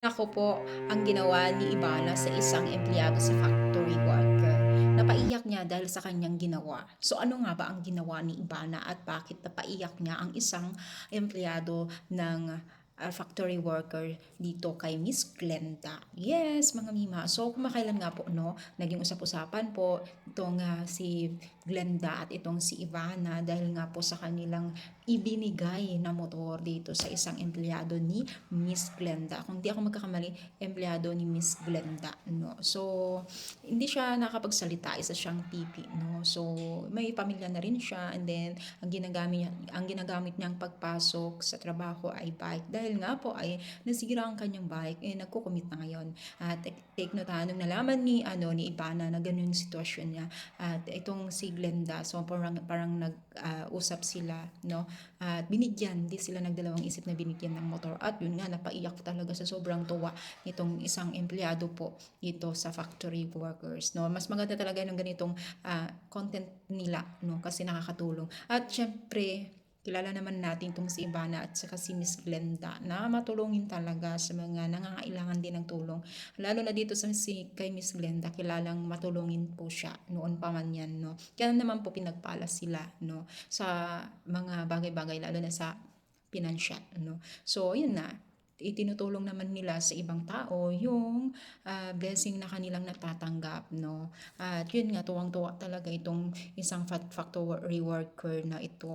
Ako po, ang ginawa ni Ivana sa isang empleyado sa factory worker. Napaiyak niya dahil sa kanyang ginawa. So ano nga ba ang ginawa ni Ivana at bakit napaiyak niya ang isang empleyado ng factory worker dito kay Miss Glenda? Yes, mga mima. So kumakailan nga po, no, naging usap-usapan po itong si Glenda at itong si Ivana dahil nga po sa kanilang ibinigay na motor dito sa isang empleyado ni Miss Glenda. Kung di ako magkakamali, empleyado ni Miss Glenda, no. So, hindi siya nakapagsalita, isa siyang pipi, no. So, may pamilya na rin siya, and then ang ginagamit niyang pagpasok sa trabaho ay bike dahil nga po ay nasira ang kanyang bike, nagko-commute na ngayon. At take note, nung nalaman ni Ivana na ganun yung sitwasyon niya at itong si Glenda, so parang nag-usap sila, no, at binigyan, di sila nagdalawang isip na binigyan ng motor. At yun nga, napaiyak talaga sa sobrang tuwa nitong isang empleyado po dito sa factory workers, no. Mas maganda talaga ng ganitong content nila, no, kasi nakakatulong. At syempre, kilala naman natin itong si Ivana at saka si Miss Glenda na matulungin talaga sa mga nangangailangan din ng tulong. Lalo na dito kay Miss Glenda, kilalang matulungin po siya noon pa man yan, no. Kaya naman po pinagpala sila, no, sa mga bagay-bagay, lalo na sa pinansyal, no. So yun na, itinutulong naman nila sa ibang tao yung blessing na kanilang natatanggap, no. At yun nga, tuwang-tuwa talaga itong isang factory worker na ito.